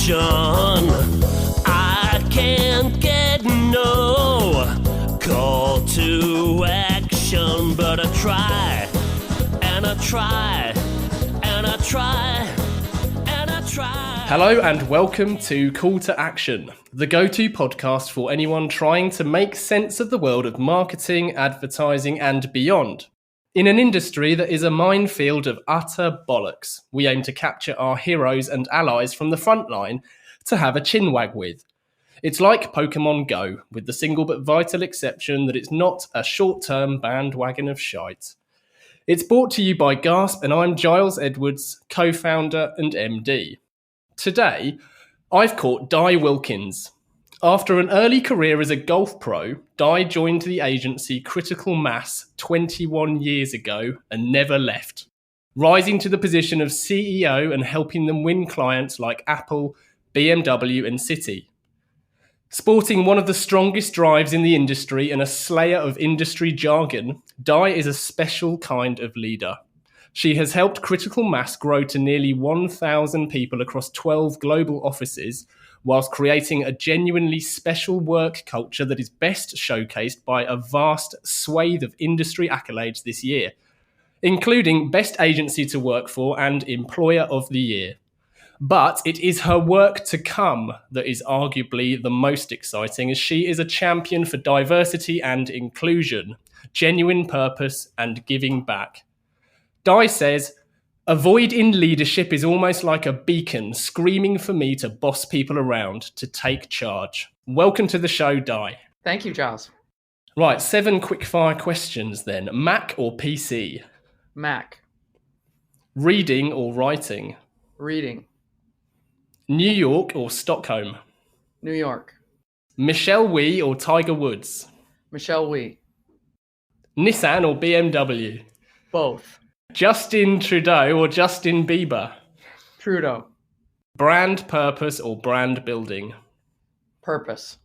action. I can't get no call to action, but I try, and I try, and I try, and I try. Hello and welcome to Call to Action, the go-to podcast for anyone trying to make sense of the world of marketing, advertising, and beyond. In an industry that is a minefield of utter bollocks, we aim to capture our heroes and allies from the front line to have a chinwag with. It's like Pokemon Go, with the single but vital exception that it's not a short-term bandwagon of shite. It's brought to you by Gasp, and I'm Giles Edwards, co-founder and MD. Today, I've caught Di Wilkins. After an early career as a golf pro, Di joined the agency Critical Mass 21 years ago and never left, rising to the position of CEO and helping them win clients like Apple, BMW and Citi. Sporting one of the strongest drives in the industry and a slayer of industry jargon, Di is a special kind of leader. She has helped Critical Mass grow to nearly 1,000 people across 12 global offices, whilst creating a genuinely special work culture that is best showcased by a vast swathe of industry accolades this year, including Best Agency to Work For and Employer of the Year. But it is her work to come that is arguably the most exciting, as she is a champion for diversity and inclusion, genuine purpose, and giving back. Di says, "A void in leadership is almost like a beacon screaming for me to boss people around, to take charge." Welcome to the show, Di. Thank you, Giles. Right, 7 quickfire questions then. Mac or PC? Mac. Reading or writing? Reading. New York or Stockholm? New York. Michelle Wee or Tiger Woods? Michelle Wee. Nissan or BMW? Both. Justin Trudeau or Justin Bieber? Trudeau. Brand purpose or brand building? Purpose.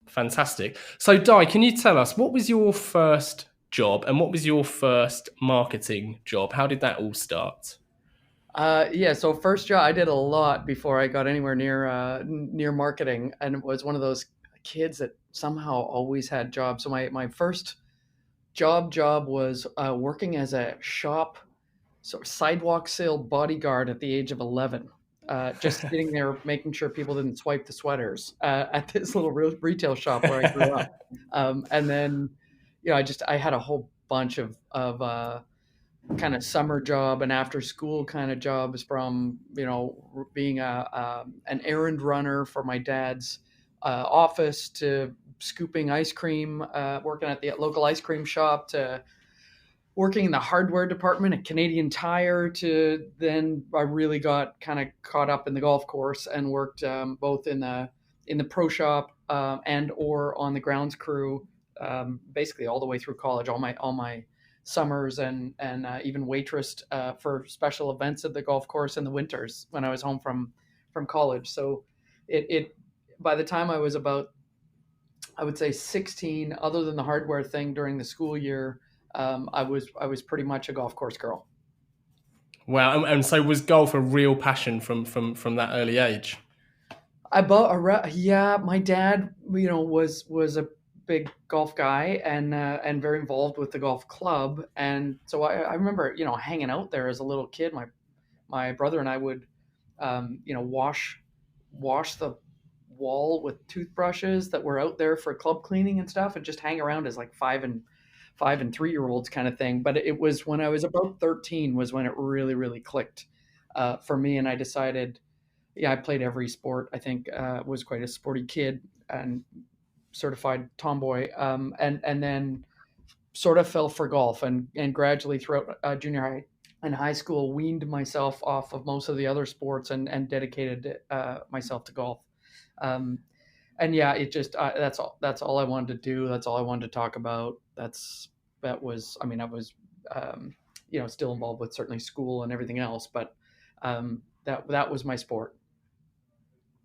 Fantastic. So, Di, can you tell us, what was your first job and what was your first marketing job? How did that all start? So first job, I did a lot before I got anywhere near marketing, and it was one of those kids that somehow always had jobs. So my first job was working as a shop sort of sidewalk sale bodyguard at the age of 11. Just sitting there making sure people didn't swipe the sweaters at this little retail shop where I grew up. And then, I had a whole bunch of kind of summer job and after school kind of jobs, from, being an errand runner for my dad's office, to scooping ice cream, working at the local ice cream shop, to working in the hardware department at Canadian Tire, to then I really got kind of caught up in the golf course and worked both in the pro shop and or on the grounds crew, basically all the way through college, all my summers, and even waitressed for special events at the golf course in the winters when I was home from college. So it by the time I was about, I would say 16, other than the hardware thing during the school year, I was pretty much a golf course girl. Wow. And so was golf a real passion from that early age? My dad, was a big golf guy and very involved with the golf club. And so I remember, hanging out there as a little kid. My brother and I would, wash the wall with toothbrushes that were out there for club cleaning and stuff, and just hang around as like 5 and 3-year-olds kind of thing. But it was when I was about 13 was when it really, really clicked for me. And I decided, I played every sport. I think was quite a sporty kid and certified tomboy, and then sort of fell for golf, and gradually throughout junior high and high school weaned myself off of most of the other sports and dedicated myself to golf. It just that's all I wanted to do. That's all I wanted to talk about. I was still involved with certainly school and everything else, but that was my sport.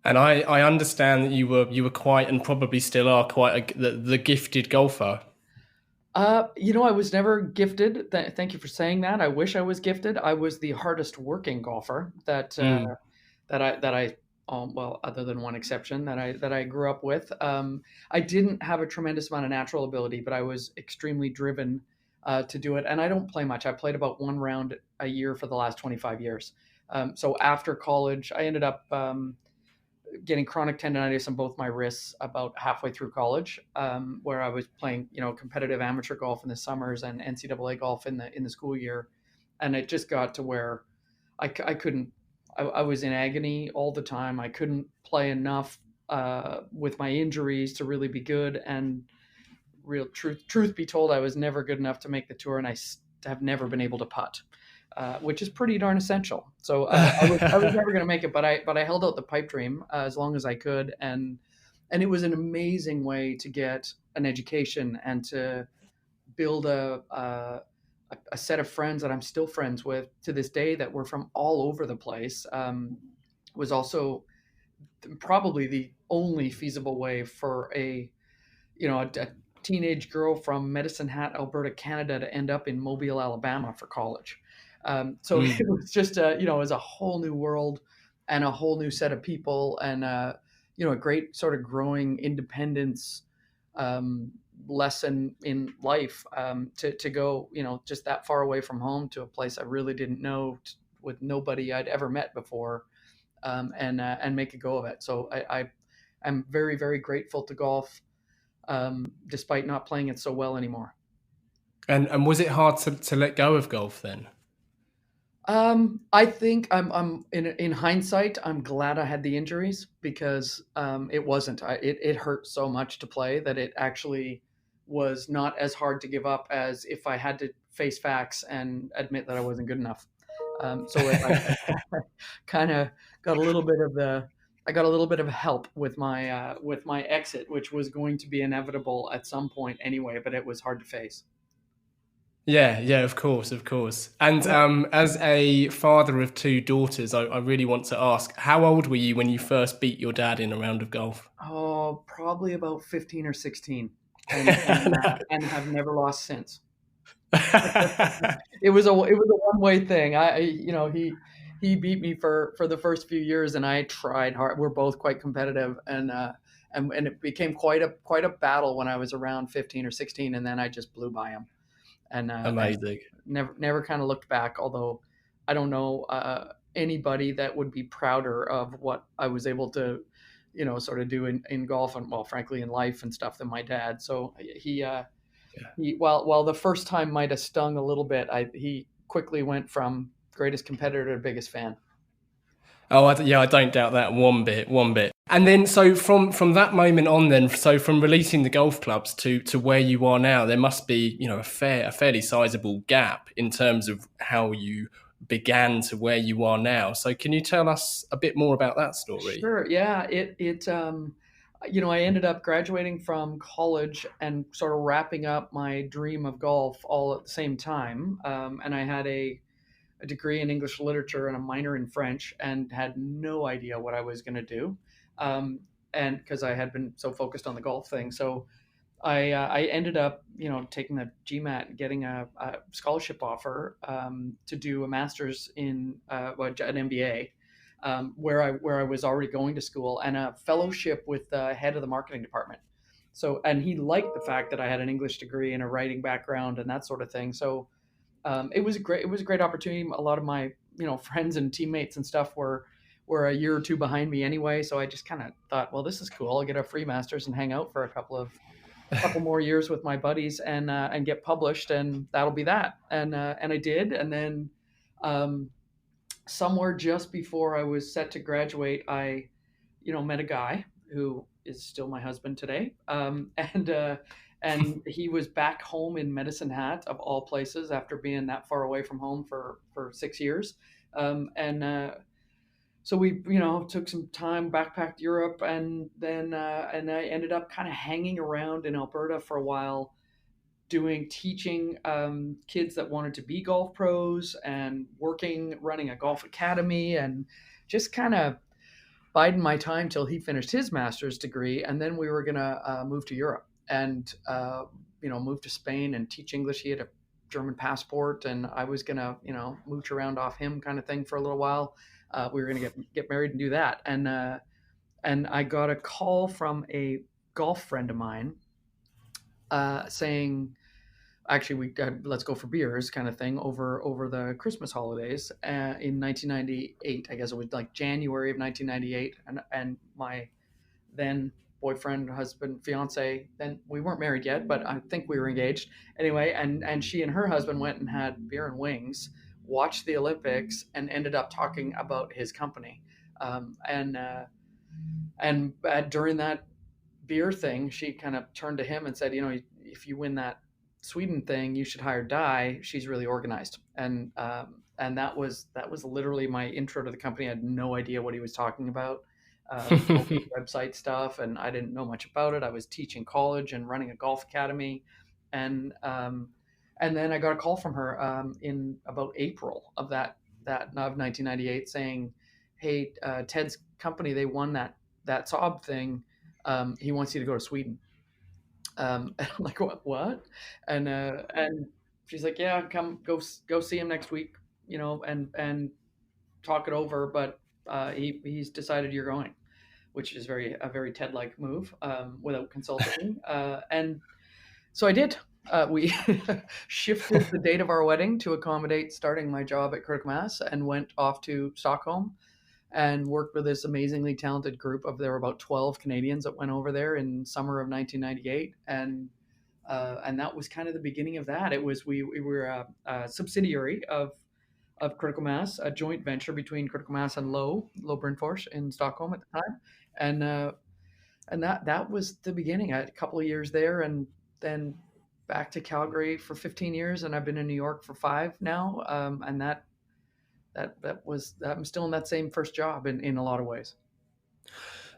And I understand that you were quite, and probably still are quite, the gifted golfer. I was never gifted. Thank you for saying that. I wish I was gifted. I was the hardest working golfer that I well, other than one exception that I grew up with. I didn't have a tremendous amount of natural ability, but I was extremely driven to do it. And I don't play much. I played about one round a year for the last 25 years. So after college, I ended up getting chronic tendonitis on both my wrists about halfway through college, where I was playing, competitive amateur golf in the summers and NCAA golf in the school year, and it just got to where I couldn't. I was in agony all the time. I couldn't play enough with my injuries to really be good. And real truth be told, I was never good enough to make the tour, and I have never been able to putt. Which is pretty darn essential. So I was never going to make it, but I held out the pipe dream as long as I could, and it was an amazing way to get an education and to build a set of friends that I'm still friends with to this day that were from all over the place. Was also probably the only feasible way for a teenage girl from Medicine Hat, Alberta, Canada, to end up in Mobile, Alabama for college. So it was just it was a whole new world and a whole new set of people, and a great sort of growing independence lesson in life, to go just that far away from home to a place I really didn't know, with nobody I'd ever met before, and make a go of it. So I'm very, very grateful to golf, despite not playing it so well anymore. And was it hard to let go of golf then? I think I'm in hindsight, I'm glad I had the injuries, because it wasn't. It hurt so much to play that it actually was not as hard to give up as if I had to face facts and admit that I wasn't good enough. So I kind of got a little bit of I got a little bit of help with my exit, which was going to be inevitable at some point anyway, but it was hard to face. Yeah, of course. And as a father of two daughters, I really want to ask, how old were you when you first beat your dad in a round of golf? Oh, probably about 15 or 16, and have never lost since. It was a one-way thing. He beat me for the first few years, and I tried hard. We're both quite competitive, and it became quite a battle when I was around 15 or 16, and then I just blew by him. And Amazing. Never kind of looked back. Although I don't know anybody that would be prouder of what I was able to, sort of do in golf, and, well, frankly, in life and stuff, than my dad. So he while the first time might have stung a little bit, he quickly went from greatest competitor to biggest fan. Oh, I don't doubt that one bit. And then, so from that moment on, then, so from releasing the golf clubs to where you are now, there must be, a fairly sizable gap in terms of how you began to where you are now. So can you tell us a bit more about that story? Sure. Yeah. I ended up graduating from college and sort of wrapping up my dream of golf all at the same time. And I had a degree in English literature and a minor in French, and had no idea what I was going to do. And because I had been so focused on the golf thing. So I ended up, taking the GMAT and getting a scholarship offer to do a master's in an MBA, where I was already going to school, and a fellowship with the head of the marketing department. So, and he liked the fact that I had an English degree and a writing background and that sort of thing. So it was a great opportunity. A lot of my friends and teammates and stuff were a year or two behind me anyway. So I just kind of thought, well, this is cool. I'll get a free master's and hang out for a couple more years with my buddies, and get published, and that'll be that. And I did. And then somewhere just before I was set to graduate, I met a guy who is still my husband today. And he was back home in Medicine Hat, of all places, after being that far away from home for 6 years. So we, took some time, backpacked Europe, and then and I ended up kind of hanging around in Alberta for a while, teaching kids that wanted to be golf pros, and running a golf academy, and just kind of biding my time till he finished his master's degree, and then we were gonna move to Europe and move to Spain and teach English. He had a German passport, and I was gonna mooch around off him, kind of thing, for a little while. We were going to get married and do that. And I got a call from a golf friend of mine saying, actually, we let's go for beers kind of thing over the Christmas holidays in 1998. I guess it was like January of 1998, and my then boyfriend, husband, fiance, then we weren't married yet, but I think we were engaged anyway. And she and her husband went and had beer and wings, watched the Olympics, and ended up talking about his company. And during that beer thing, she kind of turned to him and said, if you win that Sweden thing, you should hire Di. She's really organized. And that was literally my intro to the company. I had no idea what he was talking about. Website stuff, and I didn't know much about it. I was teaching college and running a golf academy, and then I got a call from her in about April of 1998 saying, "Hey, Ted's company, they won that Saab thing. He wants you to go to Sweden." And I'm like, what? And she's like, "Yeah, come go see him next week, and talk it over, but he's decided you're going," which is a very Ted-like move without consulting. And so I did. We shifted the date of our wedding to accommodate starting my job at Critical Mass, and went off to Stockholm and worked with this amazingly talented group there were about 12 Canadians that went over there in summer of 1998. And that was kind of the beginning of that. We were a subsidiary of Critical Mass, a joint venture between Critical Mass and Low Brynfors in Stockholm at the time. And that was the beginning. I had a couple of years there, and then back to Calgary for 15 years, and I've been in New York for 5 now. And I'm still in that same first job in a lot of ways.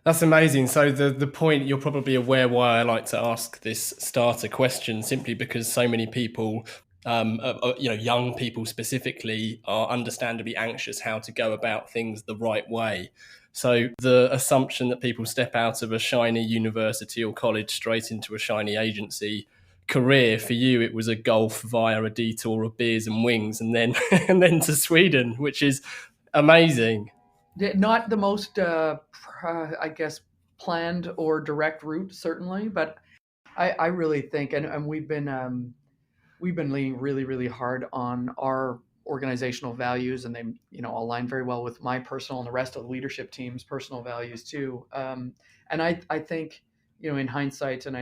That's amazing. So the point, you're probably aware why I like to ask this starter question, simply because so many people, young people specifically, are understandably anxious how to go about things the right way. So the assumption that people step out of a shiny university or college straight into a shiny agency career, for you it was a golf via a detour of beers and wings, and then and then to Sweden, which is amazing. Not the most I guess planned or direct route, certainly, but I really think, and we've been leaning really, really hard on our organizational values, and they align very well with my personal and the rest of the leadership team's personal values too. And I think, in hindsight, and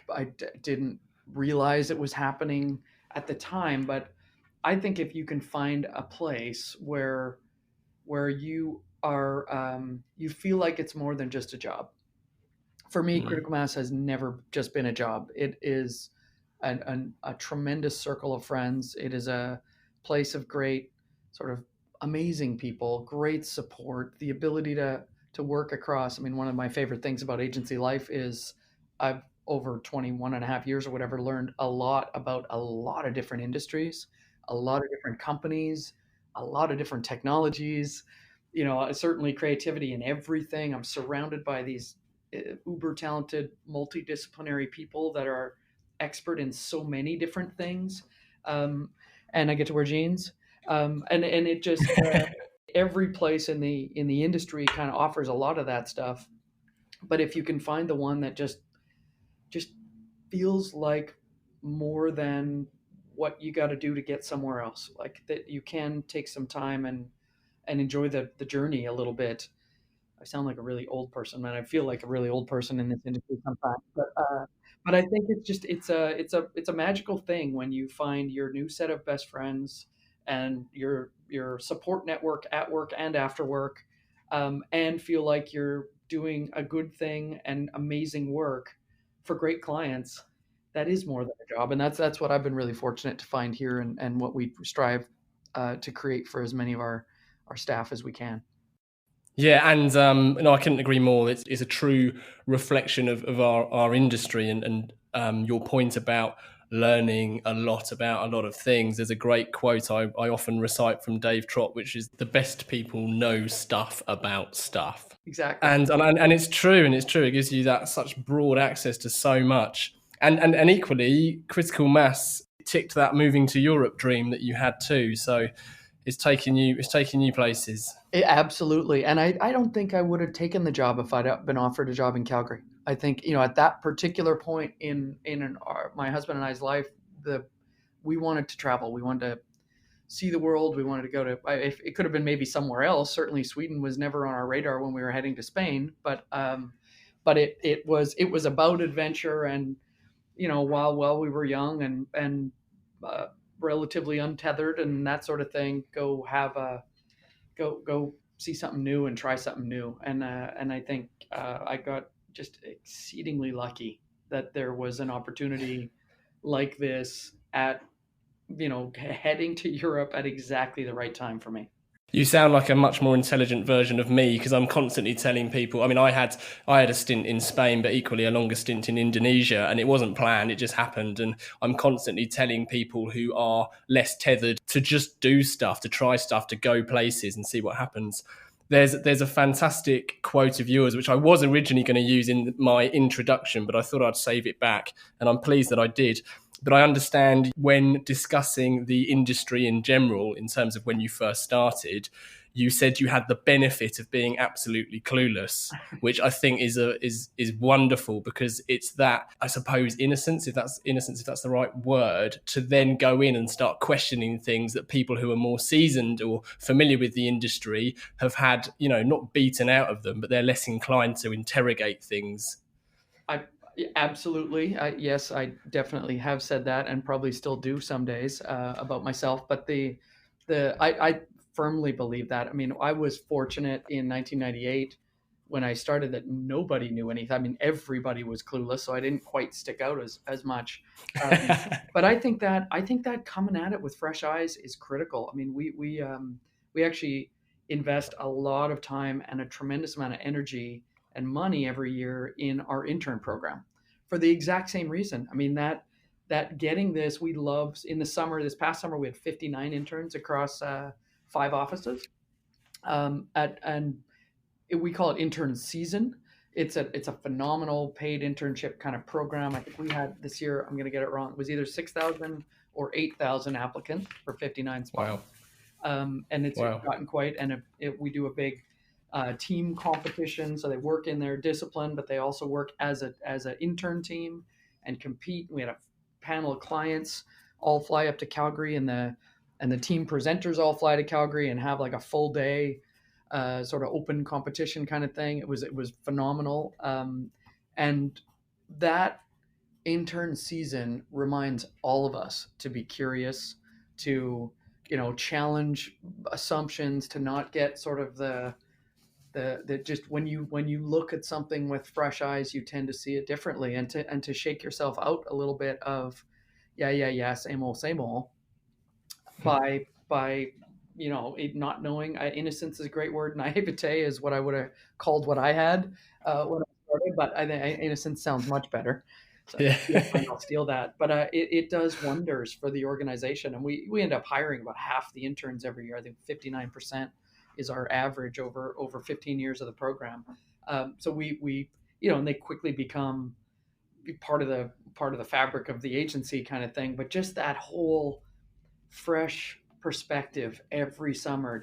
I didn't realize it was happening at the time, but I think if you can find a place where you are, you feel like it's more than just a job. For me, Critical Mass has never just been a job. It is a tremendous circle of friends. It is a place of great, sort of amazing people, great support, the ability to work across. I mean, one of my favorite things about agency life is I've, over 21 and a half years or whatever, learned a lot about a lot of different industries, a lot of different companies, a lot of different technologies, certainly creativity in everything. I'm surrounded by these uber talented, multidisciplinary people that are expert in so many different things. And I get to wear jeans. And it just, every place in the industry kind of offers a lot of that stuff. But if you can find the one that just feels like more than what you got to do to get somewhere else, like that you can take some time and enjoy the journey a little bit. I sound like a really old person, and I feel like a really old person in this industry sometimes. But I think it's a magical thing when you find your new set of best friends and your support network at work and after work, and feel like you're doing a good thing and amazing work for great clients. That is more than a job, and that's what I've been really fortunate to find here, and what we strive to create for as many of our staff as we can. Yeah, and I couldn't agree more. It's a true reflection of our industry, and your point about learning a lot about a lot of things. There's a great quote I often recite from Dave Trott, which is, "The best people know stuff about stuff." Exactly. And it's true, It gives you that such broad access to so much. And equally, Critical Mass ticked that moving to Europe dream that you had too. So It's taking you places. Absolutely. And I don't think I would have taken the job if I'd been offered a job in Calgary. I think, at that particular point my husband and I's life, we wanted to travel. We wanted to see the world. We wanted to go to, if it could have been maybe somewhere else. Certainly Sweden was never on our radar when we were heading to Spain, but it was about adventure. And, while we were young and relatively untethered and that sort of thing, go see something new and try something new. And I think I got just exceedingly lucky that there was an opportunity like this heading to Europe at exactly the right time for me. You sound like a much more intelligent version of me, because I'm constantly telling people. I mean, I had a stint in Spain, but equally a longer stint in Indonesia, and it wasn't planned; it just happened. And I'm constantly telling people who are less tethered to just do stuff, to try stuff, to go places and see what happens. There's a fantastic quote of yours, which I was originally going to use in my introduction, but I thought I'd save it back, and I'm pleased that I did. But I understand when discussing the industry in general, in terms of when you first started, you said you had the benefit of being absolutely clueless, which I think is wonderful, because it's that, I suppose, innocence, if that's the right word, to then go in and start questioning things that people who are more seasoned or familiar with the industry have had, not beaten out of them, but they're less inclined to interrogate things. Absolutely. Yes, I definitely have said that, and probably still do some days about myself. But I firmly believe that. I mean, I was fortunate in 1998 when I started that nobody knew anything. I mean, everybody was clueless, so I didn't quite stick out as much. But I think that coming at it with fresh eyes is critical. I mean, we actually invest a lot of time and a tremendous amount of energy and money every year in our intern program for the exact same reason. I mean, that getting this, we love in the summer, this past summer, we had 59 interns across 5 offices. And we call it intern season. It's a phenomenal paid internship kind of program. I think we had this year, I'm going to get it wrong, it was either 6,000 or 8,000 applicants for 59 spots. Wow. And it's gotten quite, and we do a big team competition. So they work in their discipline, but they also work as an intern team and compete. We had a panel of clients all fly up to Calgary, and the team presenters all fly to Calgary and have like a full day sort of open competition kind of thing. It was phenomenal. And that intern season reminds all of us to be curious, to challenge assumptions, to not get sort of the just when you look at something with fresh eyes, you tend to see it differently, and to shake yourself out a little bit of same old by it not knowing. Innocence is a great word. Naivete is what I would have called what I had when I started, but I think innocence sounds much better. So yeah. I'll steal that. But it does wonders for the organization, and we end up hiring about half the interns every year. I think 59% is our average over 15 years of the program. So we and they quickly become part of the fabric of the agency kind of thing. But just that whole fresh perspective every summer,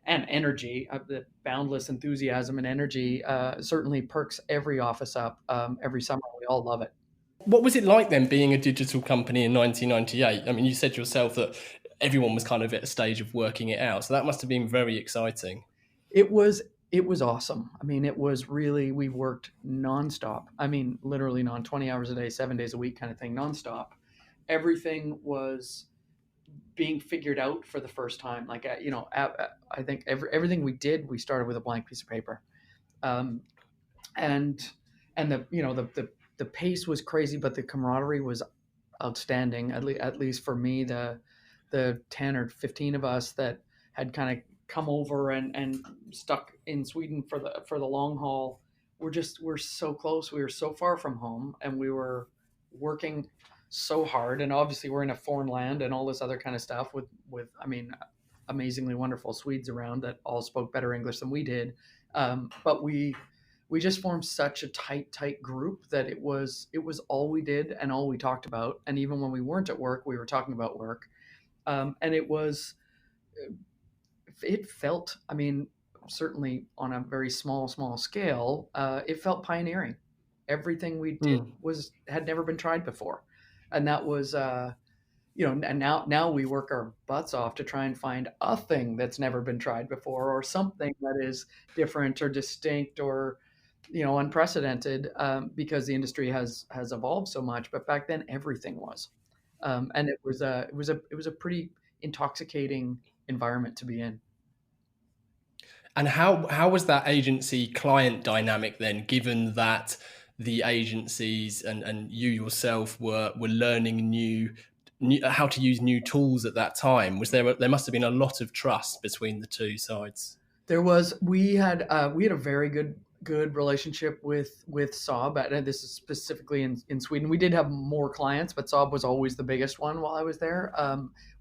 and energy, the boundless enthusiasm and energy certainly perks every office up every summer. We all love it. What was it like then being a digital company in 1998? I mean, you said yourself that everyone was kind of at a stage of working it out. So that must have been very exciting. It was awesome. I mean, it was really, we worked nonstop. I mean, literally 20 hours a day, 7 days a week kind of thing, nonstop. Everything was being figured out for the first time. Like, I think everything we did, we started with a blank piece of paper. And the pace was crazy, but the camaraderie was outstanding. At least for me, the 10 or 15 of us that had kind of come over and stuck in Sweden for the long haul, we're so close. We were so far from home, and we were working so hard. And obviously we're in a foreign land and all this other kind of stuff with I mean, amazingly wonderful Swedes around that all spoke better English than we did. But we just formed such a tight group that it was all we did and all we talked about. And even when we weren't at work, we were talking about work. And it was it felt, I mean, certainly on a very small scale, it felt pioneering. Everything we did Mm. had never been tried before, and that was, and now we work our butts off to try and find a thing that's never been tried before, or something that is different or distinct or unprecedented, because the industry has evolved so much. But back then, everything was, and it was a pretty intoxicating environment to be in. And how was that agency client dynamic then, given that the agencies and you yourself were learning new how to use new tools at that time? There must have been a lot of trust between the two sides. We had a very good relationship with Saab, and this is specifically in Sweden. We did have more clients, but Saab was always the biggest one while I was there.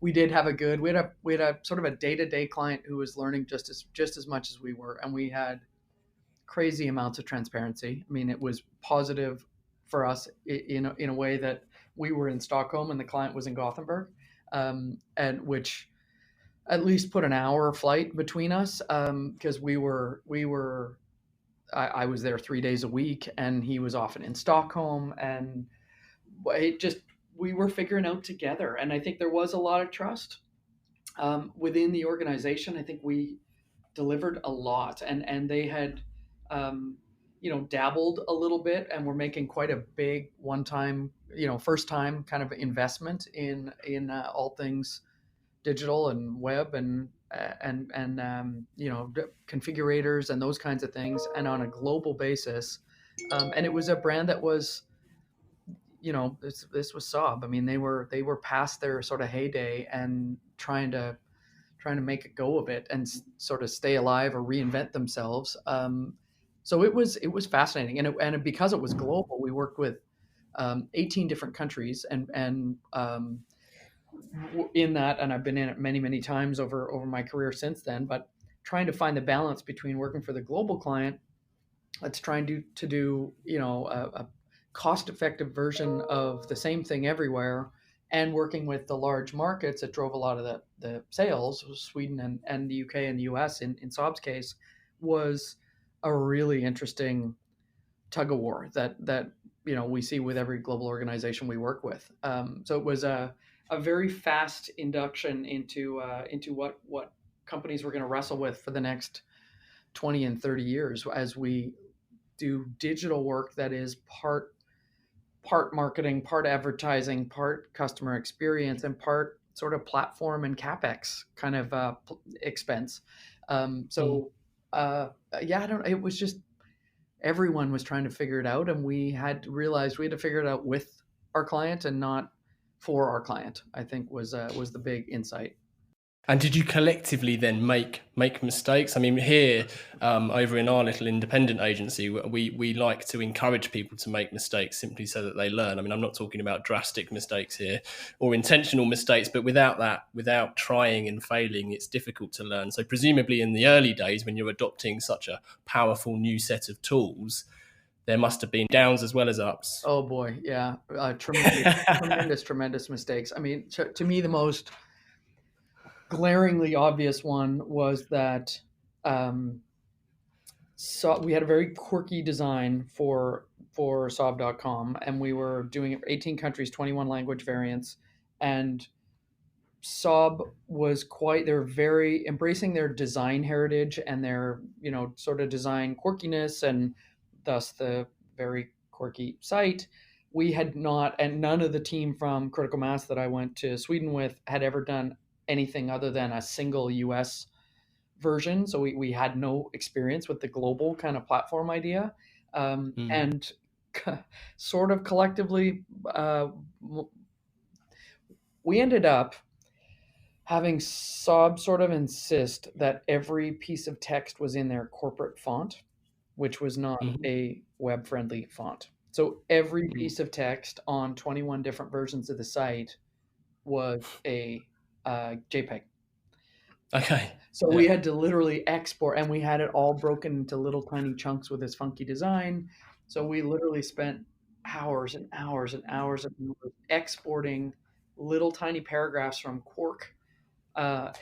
We did have we had a sort of a day-to-day client who was learning just as much as we were, and we had crazy amounts of transparency. I mean, it was positive for us in a way that we were in Stockholm and the client was in Gothenburg, and which at least put an hour flight between us, because I was there 3 days a week and he was often in Stockholm, and it just, we were figuring out together. And I think there was a lot of trust within the organization. I think we delivered a lot, and they had, dabbled a little bit and were making quite a big one-time, first time kind of investment in all things digital and web and configurators and those kinds of things, and on a global basis. And it was a brand that was, this was Saab. I mean, they were past their sort of heyday and trying to make a go of it and sort of stay alive or reinvent themselves. So it was fascinating, and because it was global, we worked with 18 different countries, and in that, and I've been in it many times over my career since then. But trying to find the balance between working for the global client that's trying to do a cost-effective version of the same thing everywhere, and working with the large markets that drove a lot of the sales, Sweden and the UK and the US in Saab's case, was a really interesting tug of war that we see with every global organization we work with. So it was a very fast induction into what companies were going to wrestle with for the next 20 and 30 years, as we do digital work that is part marketing, part advertising, part customer experience, and part sort of platform and CapEx kind of expense. So yeah, I don't. It was just, everyone was trying to figure it out, and we had to realize we had to figure it out with our client and not for our client, I think was the big insight. And did you collectively then make mistakes? I mean, here over in our little independent agency, we like to encourage people to make mistakes simply so that they learn. I mean, I'm not talking about drastic mistakes here or intentional mistakes, but without trying and failing, it's difficult to learn. So presumably in the early days, when you're adopting such a powerful new set of tools, there must have been downs as well as ups. Oh boy, yeah, tremendous mistakes. I mean, to me, the most glaringly obvious one was that so we had a very quirky design for Saab.com, and we were doing it for 18 countries, 21 language variants, and Saab was they're very embracing their design heritage and their sort of design quirkiness, and thus the very quirky site. We had not, and none of the team from Critical Mass that I went to Sweden with had ever done anything other than a single US version. So we had no experience with the global kind of platform idea. And sort of collectively, we ended up having Saab sort of insist that every piece of text was in their corporate font, which was not a web-friendly font. So every piece of text on 21 different versions of the site was a JPEG. Okay. So we had to literally export, and we had it all broken into little tiny chunks with this funky design. So we literally spent hours and hours and hours of exporting little tiny paragraphs from Quark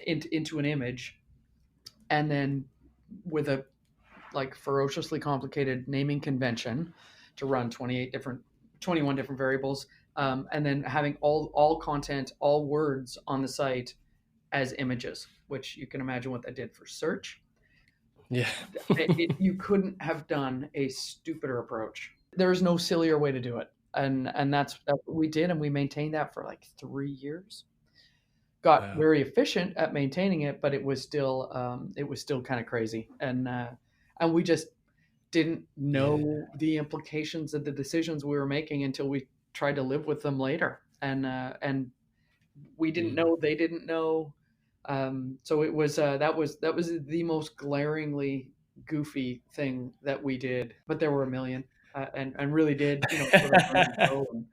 into an image, and then with a ferociously complicated naming convention to run 21 different variables, and then having all content, all words on the site as images, which you can imagine what that did for search. Yeah. You couldn't have done a stupider approach. There is no sillier way to do it. And that's what we did. And we maintained that for like 3 years. Got very efficient at maintaining it, but it was still kind of crazy. And we just didn't know the implications of the decisions we were making until we tried to live with them later. And we didn't know, they didn't know. So it was that was the most glaringly goofy thing that we did, but there were a million, and really did, sort of learn to go and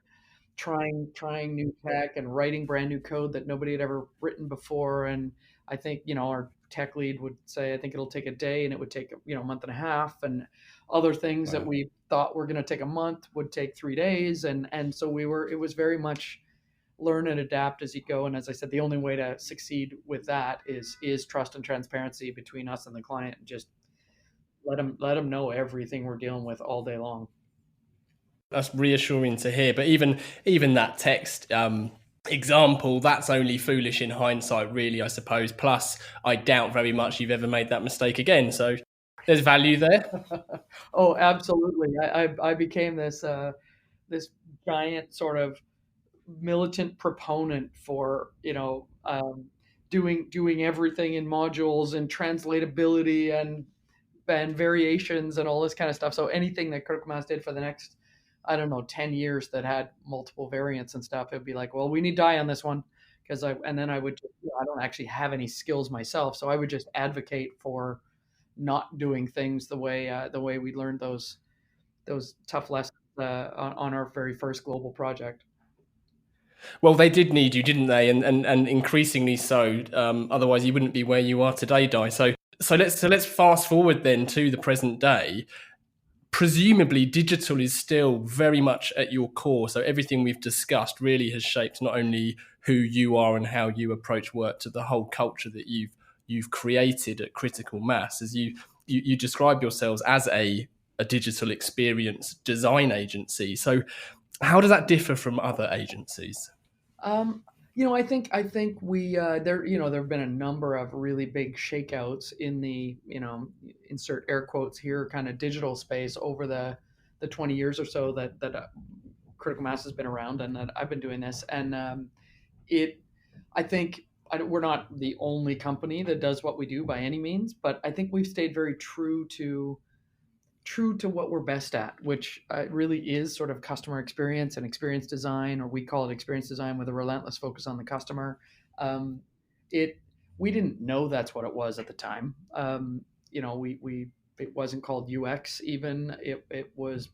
trying new tech and writing brand new code that nobody had ever written before. And I think, our tech lead would say, I think it'll take a day, and it would take a month and a half, and other things that we thought were going to take a month would take 3 days. And so it was very much learn and adapt as you go. And as I said, the only way to succeed with that is trust and transparency between us and the client, and just let them know everything we're dealing with all day long. That's reassuring to hear. But even that text example, that's only foolish in hindsight, really, I suppose. Plus, I doubt very much you've ever made that mistake again. So there's value there. Oh, absolutely. I became this giant sort of militant proponent for doing everything in modules and translatability and variations and all this kind of stuff. So anything that Critical Mass did for the next, I don't know, 10 years that had multiple variants and stuff, it'd be like, well, we need die on this one, and then I would I don't actually have any skills myself, so I would just advocate for not doing things the way we learned those tough lessons on our very first global project. Well, they did need you, didn't they? And increasingly so. Otherwise, you wouldn't be where you are today, Di. So let's fast forward then to the present day. Presumably, digital is still very much at your core. So everything we've discussed really has shaped not only who you are and how you approach work, to the whole culture that you've created at Critical Mass. As you describe yourselves as a digital experience design agency. So how does that differ from other agencies? I think we there have been a number of really big shakeouts in the insert air quotes here kind of digital space over the 20 years or so that Critical Mass has been around, and that I've been doing this. And I think we're not the only company that does what we do by any means, but I think we've stayed very true to what we're best at, which really is sort of customer experience and experience design, or we call it experience design with a relentless focus on the customer. We didn't know that's what it was at the time. It wasn't called UX even. It was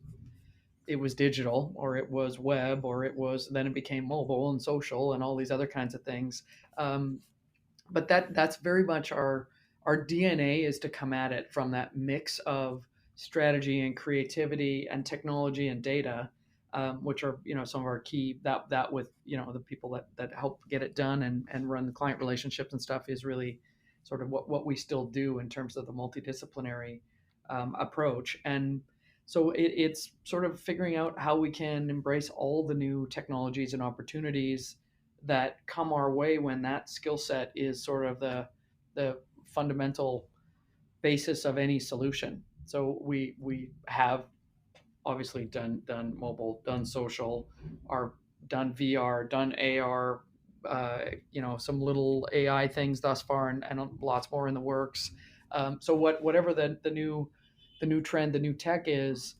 digital, or it was web, or then it became mobile and social and all these other kinds of things. But that's very much our DNA, is to come at it from that mix of strategy and creativity and technology and data, which are some of our key, that with the people that help get it done and run the client relationships and stuff, is really sort of what we still do in terms of the multidisciplinary approach. And so it's sort of figuring out how we can embrace all the new technologies and opportunities that come our way, when that skill set is sort of the fundamental basis of any solution. So we have obviously done mobile, done social, done VR, done AR, some little AI things thus far, and lots more in the works. So whatever the new trend, the new tech is,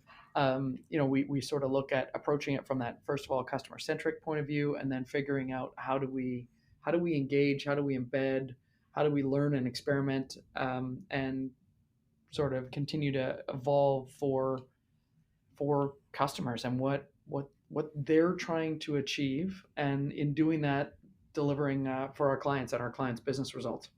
we sort of look at approaching it from that, first of all, customer-centric point of view, and then figuring out how do we engage, how do we embed, how do we learn and experiment, and sort of continue to evolve for customers and what they're trying to achieve, and in doing that, delivering for our clients and our clients' business results.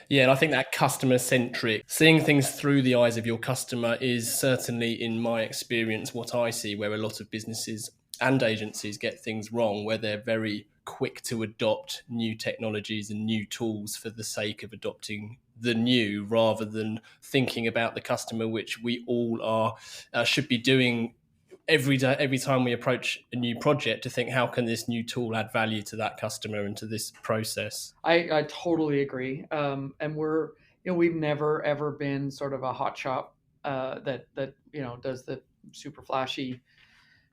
Yeah, and I think that customer-centric, seeing things through the eyes of your customer, is certainly, in my experience, what I see, where a lot of businesses and agencies get things wrong, where they're very quick to adopt new technologies and new tools for the sake of adopting the new, rather than thinking about the customer, which we all should be doing every day, every time we approach a new project, to think, how can this new tool add value to that customer and to this process? I totally agree. And we've never ever been sort of a hot shop that does the super flashy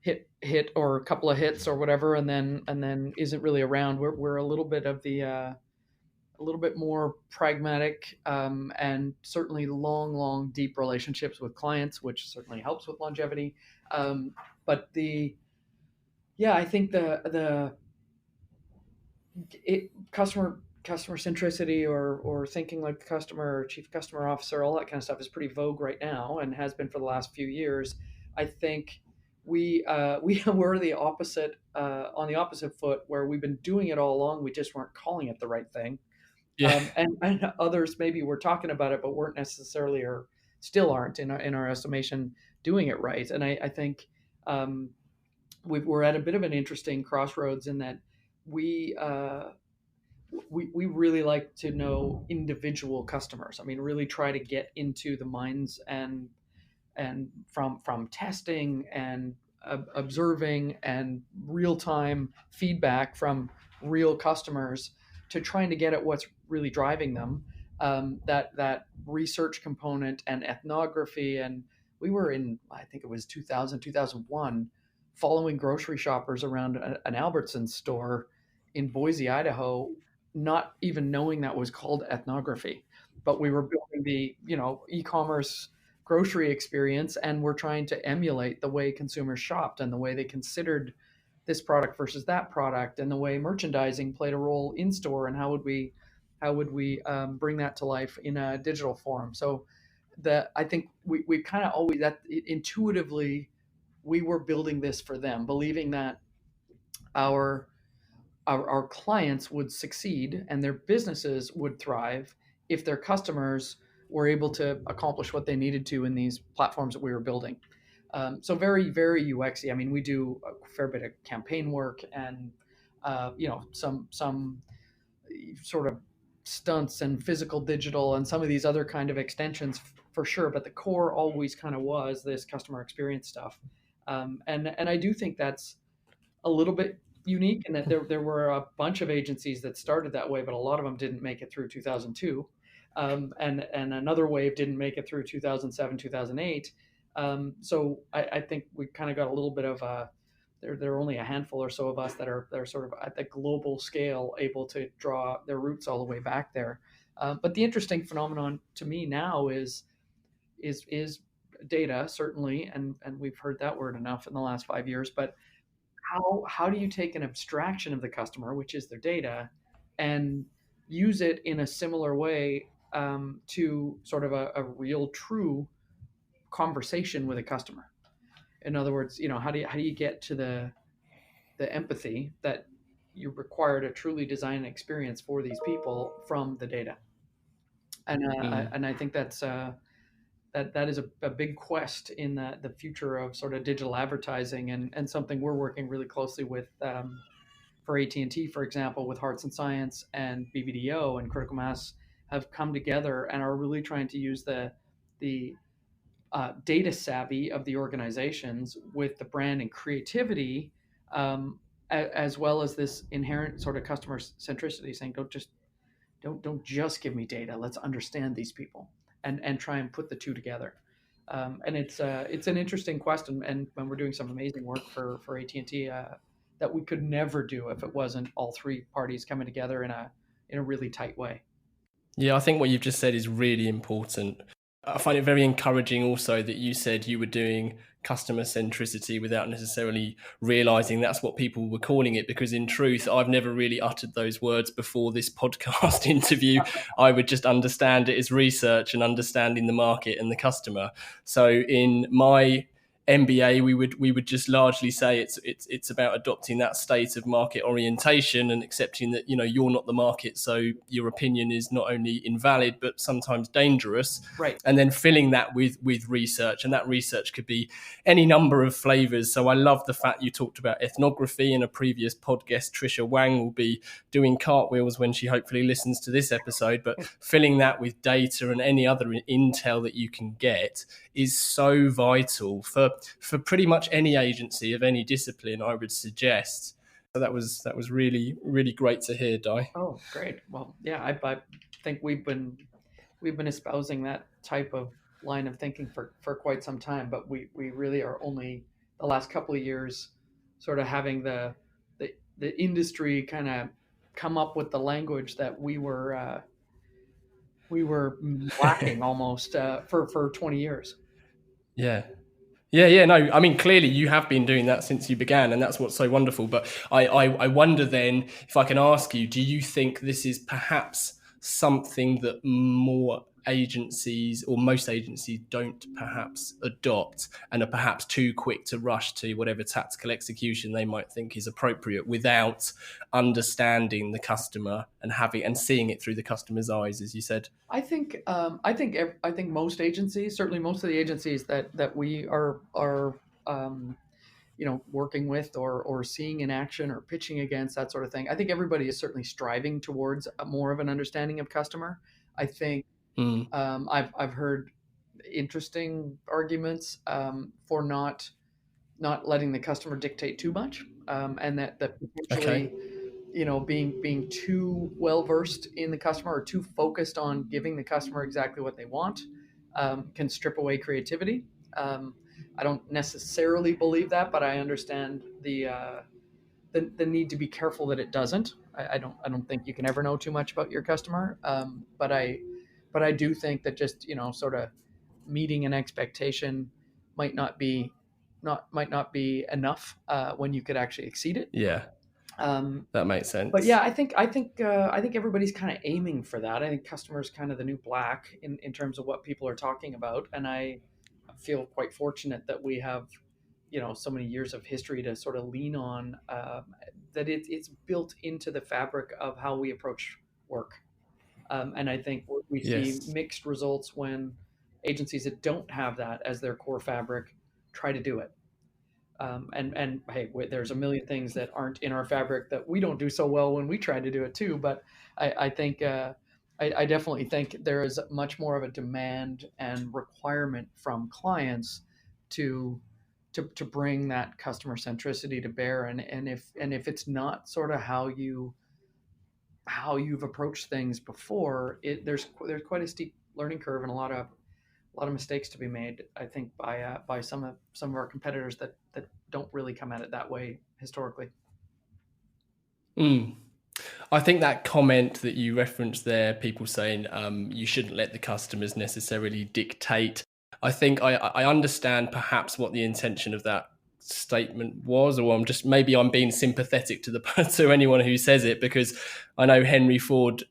hit or a couple of hits or whatever, and then isn't really around. We're a little bit of a little bit more pragmatic, and certainly long, deep relationships with clients, which certainly helps with longevity. But I think the customer centricity, or thinking like the customer, or chief customer officer, all that kind of stuff is pretty vogue right now, and has been for the last few years. I think we were the opposite, on the opposite foot, where we've been doing it all along. We just weren't calling it the right thing. Yeah. And others maybe were talking about it, but weren't necessarily, or still aren't in our estimation, doing it right. And I think we're at a bit of an interesting crossroads, in that we really like to know individual customers. I mean, really try to get into the minds, and from testing and observing and real time feedback from real customers, to trying to get at what's really driving them. That research component and ethnography. And we were in, I think it was 2001, following grocery shoppers around an Albertsons store in Boise, Idaho, not even knowing that was called ethnography. But we were building the e-commerce grocery experience, and we're trying to emulate the way consumers shopped, and the way they considered this product versus that product, and the way merchandising played a role in store, and how would we bring that to life in a digital form. So I think we kind of always, that intuitively, we were building this for them, believing that our clients would succeed and their businesses would thrive if their customers were able to accomplish what they needed to in these platforms that we were building. So very, very UXy. I mean, we do a fair bit of campaign work, and some sort of stunts and physical digital and some of these other kind of extensions, for sure. But the core always kind of was this customer experience stuff. And I do think that's a little bit unique, in that there were a bunch of agencies that started that way, but a lot of them didn't make it through 2002. And another wave didn't make it through 2007, 2008. So I think we kind of got a little bit of there are only a handful or so of us that are sort of at the global scale, able to draw their roots all the way back there. But the interesting phenomenon to me now is data, certainly, and we've heard that word enough in the last 5 years. But how do you take an abstraction of the customer, which is their data, and use it in a similar way to sort of a real, true conversation with a customer? In other words, how do you get to the empathy that you require to truly design an experience for these people from the data? And I think that's that is a big quest in the future of sort of digital advertising, and something we're working really closely with, for AT&T, for example, with Hearts and Science and BBDO and Critical Mass, have come together and are really trying to use the data savvy of the organizations with the brand and creativity, as well as this inherent sort of customer centricity, saying don't just give me data. Let's understand these people and try and put the two together. And it's an interesting question, and when we're doing some amazing work for AT&T that we could never do if it wasn't all three parties coming together in a really tight way. Yeah, I think what you've just said is really important. I find it very encouraging also that you said you were doing customer centricity without necessarily realizing that's what people were calling it, because in truth, I've never really uttered those words before this podcast interview. I would just understand it as research and understanding the market and the customer. So in my MBA, we would just largely say it's about adopting that state of market orientation and accepting that, you know, you're not the market, so your opinion is not only invalid but sometimes dangerous. Right. And then filling that with research, and that research could be any number of flavors. So I love the fact you talked about ethnography. In a previous podcast, Trisha Wang will be doing cartwheels when she hopefully listens to this episode, but filling that with data and any other intel that you can get is so vital for pretty much any agency of any discipline, I would suggest. So that was really, really great to hear, Di. Oh, great. Well, yeah, I think we've been espousing that type of line of thinking for quite some time, but we really are only the last couple of years sort of having the industry kind of come up with the language that we were lacking almost for 20 years. Yeah. No, I mean, clearly you have been doing that since you began, and that's what's so wonderful. But I wonder then, if I can ask you, do you think this is perhaps something that more agencies or most agencies don't perhaps adopt and are perhaps too quick to rush to whatever tactical execution they might think is appropriate without understanding the customer and seeing it through the customer's eyes, as you said? I think most agencies, certainly most of the agencies that we are working with or seeing in action or pitching against, that sort of thing. I think everybody is certainly striving towards more of an understanding of customer. I think I've heard interesting arguments for not letting the customer dictate too much, and that potentially, being too well versed in the customer or too focused on giving the customer exactly what they want can strip away creativity. I don't necessarily believe that, but I understand the need to be careful that it doesn't. I don't think you can ever know too much about your customer, but I do think that just sort of meeting an expectation might not be enough when you could actually exceed it. Yeah. That makes sense. But yeah, I think everybody's kind of aiming for that. I think customers kind of the new black in terms of what people are talking about, and I feel quite fortunate that we have so many years of history to sort of lean on, that it's built into the fabric of how we approach work. And I think we see mixed results when agencies that don't have that as their core fabric try to do it. And hey, there's a million things that aren't in our fabric that we don't do so well when we try to do it too. But I think I definitely think there is much more of a demand and requirement from clients to bring that customer centricity to bear. And if it's not sort of how you've approached things before, there's quite a steep learning curve and a lot of mistakes to be made, I think, by some of our competitors that don't really come at it that way historically. I think that comment that you referenced there, people saying you shouldn't let the customers necessarily dictate. I think I understand perhaps what the intention of that statement was, or I'm being sympathetic to anyone who says it, because I know Henry Ford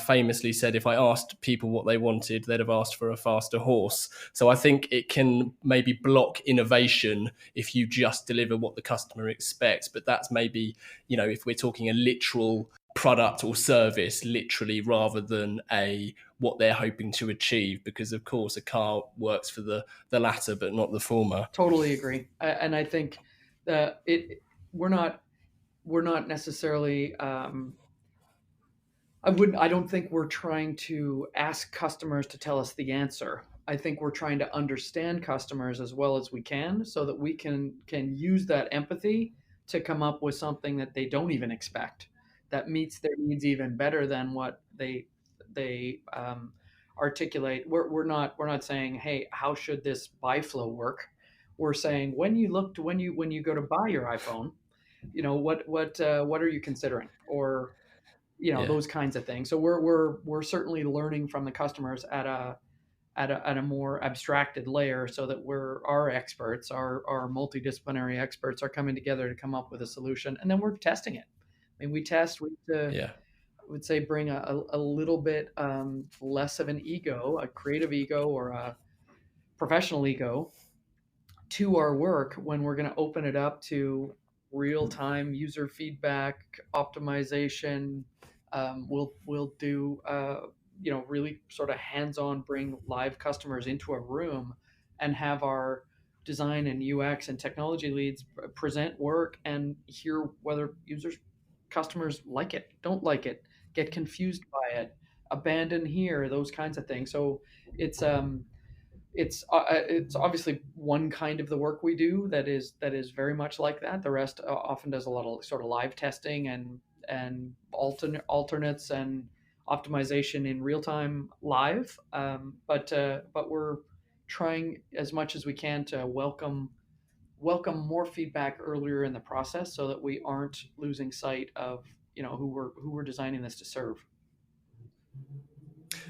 famously said, if I asked people what they wanted, they'd have asked for a faster horse. So I think it can maybe block innovation if you just deliver what the customer expects. But that's maybe, if we're talking a literal product or service, literally, rather than what they're hoping to achieve, because of course a car works for the latter but not the former. Totally agree. And I think that we're not necessarily I don't think we're trying to ask customers to tell us the answer. I think we're trying to understand customers as well as we can, so that we can use that empathy to come up with something that they don't even expect, that meets their needs even better than what they articulate. We're not saying, hey, how should this buy flow work? We're saying, when you go to buy your iPhone, what are you considering? Or those kinds of things. So we're certainly learning from the customers at a more abstracted layer, so that our experts, our multidisciplinary experts, are coming together to come up with a solution, and then we're testing it. I mean, I would say bring a little bit less of an ego, a creative ego or a professional ego, to our work when we're going to open it up to real-time user feedback, optimization. We'll do really sort of hands-on, bring live customers into a room and have our design and UX and technology leads present work and hear whether customers like it, don't like it, get confused by it, abandon here, those kinds of things. So it's it's obviously one kind of the work we do that is very much like that. The rest often does a lot of sort of live testing and alternates and optimization in real time live. But we're trying as much as we can to welcome more feedback earlier in the process so that we aren't losing sight of who we're designing this to serve.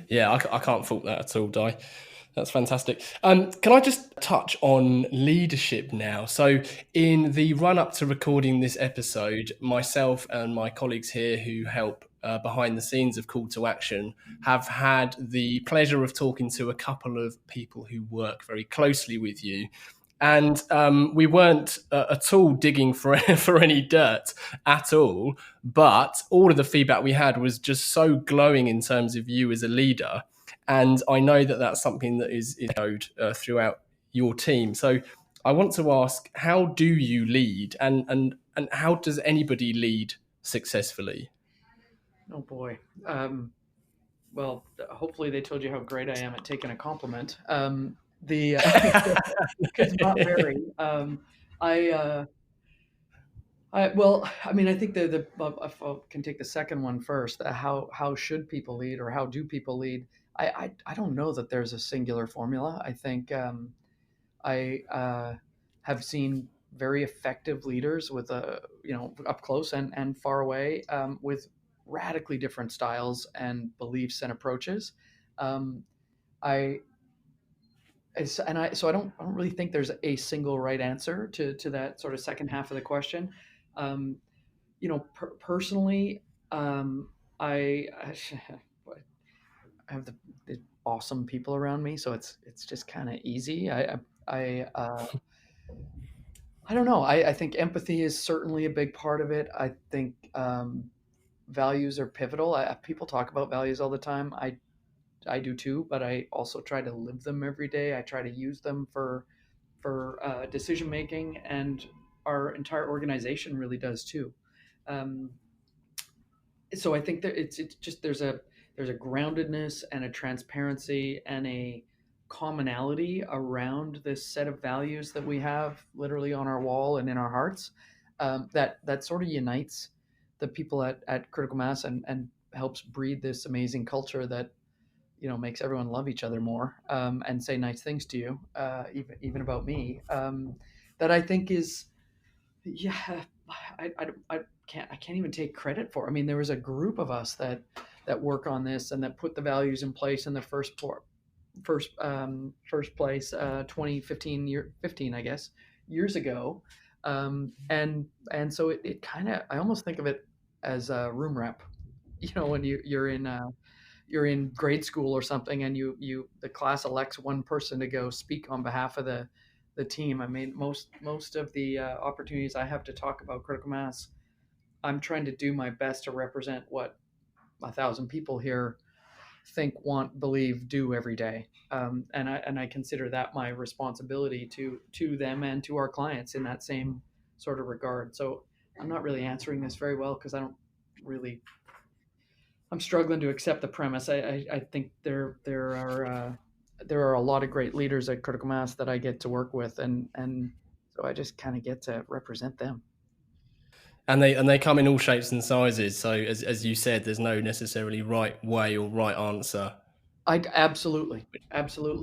Yeah, I can't fault that at all, Di. That's fantastic. Can I just touch on leadership now? So, in the run up to recording this episode, myself and my colleagues here who help behind the scenes of Call to Action have had the pleasure of talking to a couple of people who work very closely with you. And we weren't at all digging for for any dirt at all, but all of the feedback we had was just so glowing in terms of you as a leader. And I know that that's something that is echoed throughout your team. So I want to ask, how do you lead, and how does anybody lead successfully? Oh boy. Well, hopefully they told you how great I am at taking a compliment. The Because not very. Well, I mean, I think if I can take the second one first, how should people lead, or how do people lead? I don't know that there's a singular formula. I think I have seen very effective leaders with up close and far away, with radically different styles and beliefs and approaches. Um, I so I don't really think there's a single right answer to that sort of second half of the question. Um, Personally, I have the awesome people around me, so it's just kind of easy. I don't know. I think empathy is certainly a big part of it. I think values are pivotal. People talk about values all the time. I do too, but I also try to live them every day. I try to use them for decision making, and our entire organization really does too. Um, so I think that it's just there's a groundedness and a transparency and a commonality around this set of values that we have literally on our wall and in our hearts, that sort of unites the people at Critical Mass, and helps breed this amazing culture that makes everyone love each other more, and say nice things to you, even about me. That I think is, yeah, I can't even take credit for. I mean, there was a group of us that work on this and that put the values in place in the first place, 15 I guess years ago, and so it kind of, I almost think of it as a room rep. When you're in grade school or something, and the class elects one person to go speak on behalf of the team. I mean, most of the opportunities I have to talk about Critical Mass, I'm trying to do my best to represent what 1,000 people here think, want, believe, do every day, and I consider that my responsibility to them and to our clients in that same sort of regard. So I'm not really answering this very well, because I don't really. I'm struggling to accept the premise. I think there are a lot of great leaders at Critical Mass that I get to work with, and so I just kind of get to represent them. And they come in all shapes and sizes. So as you said, there's no necessarily right way or right answer. I absolutely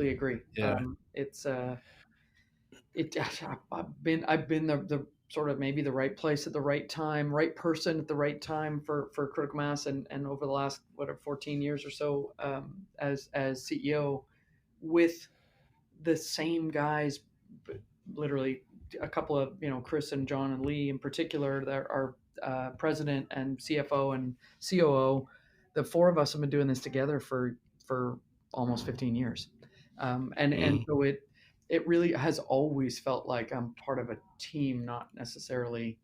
agree. Yeah. It's it. I've been the sort of maybe the right place at the right time, right person at the right time for Critical Mass, and over the last 14 years or so, as CEO, with the same guys, literally a couple of, Chris and John and Lee in particular, that are president and CFO and COO. The four of us have been doing this together for almost 15 years, and so it really has always felt like I'm part of a team, not necessarily,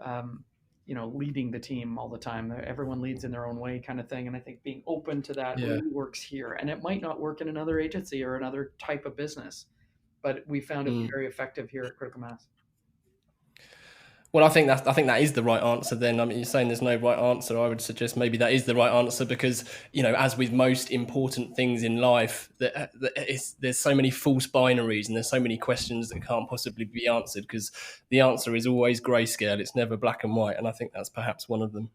um, leading the team all the time. Everyone leads in their own way, kind of thing. And I think being open to that Yeah. really works here. And it might not work in another agency or another type of business, but we found it Mm. very effective here at Critical Mass. Well, I think that is the right answer. Then, I mean, you're saying there's no right answer. I would suggest maybe that is the right answer because, as with most important things in life, there's so many false binaries and there's so many questions that can't possibly be answered because the answer is always grayscale. It's never black and white, and I think that's perhaps one of them.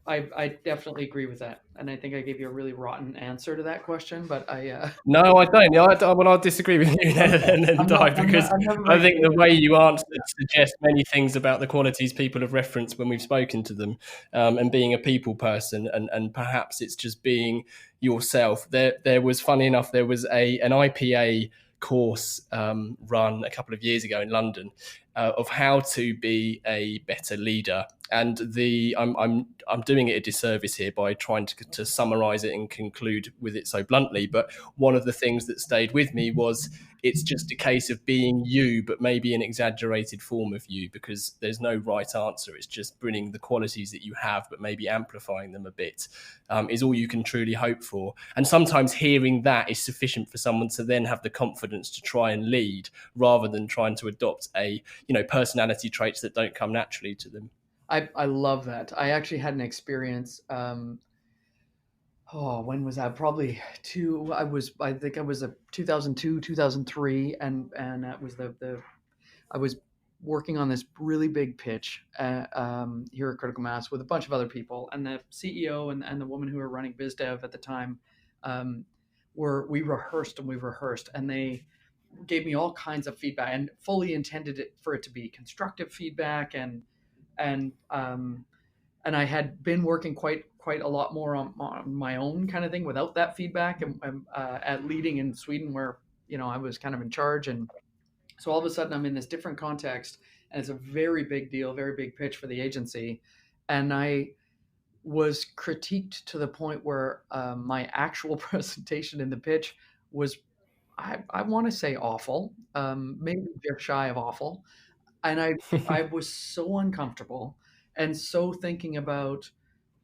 I definitely agree with that, and I think I gave you a really rotten answer to that question, but No, I don't. I'll disagree with you and then die because I'm never I very think the good way you answered suggests many things about the qualities people have referenced when we've spoken to them, and being a people person, and perhaps it's just being yourself. There was, funny enough, there was an IPA course run a couple of years ago in London of how to be a better leader. And I'm doing it a disservice here by trying to summarize it and conclude with it so bluntly. But one of the things that stayed with me was it's just a case of being you, but maybe an exaggerated form of you, because there's no right answer. It's just bringing the qualities that you have, but maybe amplifying them a bit, is all you can truly hope for. And sometimes hearing that is sufficient for someone to then have the confidence to try and lead, rather than trying to adopt personality traits that don't come naturally to them. I love that. I actually had an experience. When was that? Probably I think I was a 2002, 2003, and that was I was working on this really big pitch here at Critical Mass with a bunch of other people, and the CEO and the woman who were running biz dev at the time, we rehearsed, and they gave me all kinds of feedback and fully intended it for it to be constructive feedback, and I had been working quite a lot more on my own kind of thing without that feedback, and at leading in Sweden, where I was kind of in charge, and so all of a sudden I'm in this different context, and it's a very big deal, very big pitch for the agency, and I was critiqued to the point where my actual presentation in the pitch was, I want to say, awful, maybe just shy of awful, and I was so uncomfortable and so thinking about,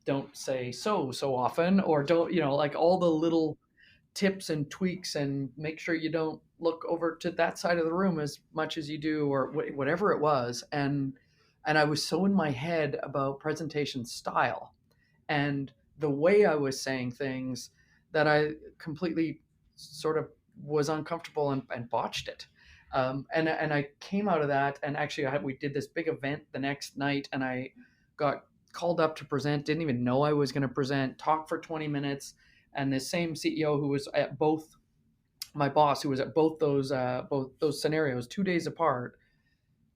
don't say so often, or don't, like all the little tips and tweaks, and make sure you don't look over to that side of the room as much as you do, or whatever it was. And I was so in my head about presentation style and the way I was saying things that I completely sort of was uncomfortable and botched it. And I came out of that, and actually we did this big event the next night, and I got called up to present, didn't even know I was going to present, talk for 20 minutes. And the same CEO who was at both, my boss who was at both those scenarios 2 days apart,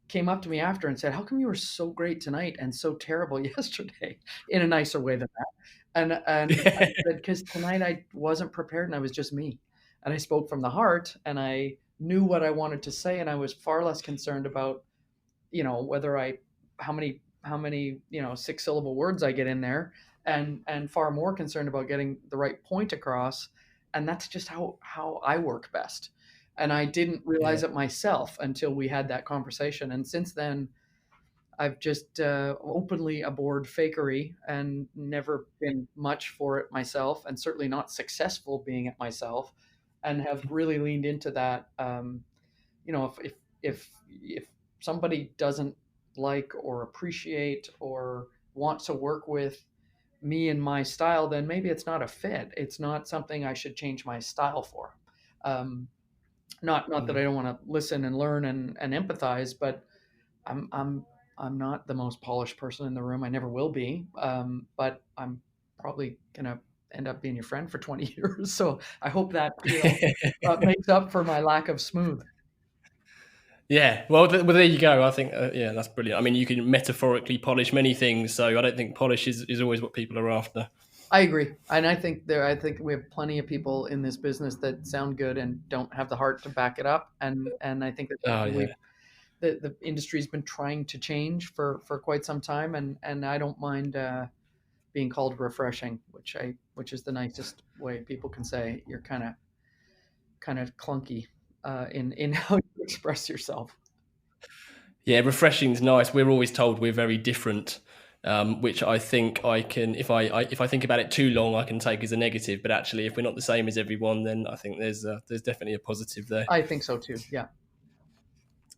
came up to me after and said, "How come you were so great tonight and so terrible yesterday?" In a nicer way than that. And I said, because tonight I wasn't prepared and I was just me. And I spoke from the heart, and I knew what I wanted to say, and I was far less concerned about, whether how many 6-syllable words I get in there, and far more concerned about getting the right point across. And that's just how I work best. And I didn't Yeah. realize it myself until we had that conversation. And since then, I've just openly abhorred fakery and never been much for it myself, and certainly not successful being it myself, and have really leaned into that. If somebody doesn't like or appreciate or want to work with me and my style, then maybe it's not a fit. It's not something I should change my style for. Um, not that I don't want to listen and learn and empathize, but I'm I'm I'm not the most polished person in the room. I never will be. But I'm probably gonna end up being your friend for 20 years. So I hope that makes up for my lack of smooth. Yeah, well, there you go. I think, yeah, that's brilliant. I mean, you can metaphorically polish many things, so I don't think polish is always what people are after. I agree, and I think we have plenty of people in this business that sound good and don't have the heart to back it up, and I think that Oh, yeah. the industry's been trying to change for quite some time, and I don't mind being called refreshing, which is the nicest way people can say you're kind of clunky. in how you express yourself. Yeah, refreshing's nice. We're always told we're very different, which I think I can, if I think about it too long, I can take as a negative. But actually, if we're not the same as everyone, then I think there's definitely a positive there. I think so too. Yeah.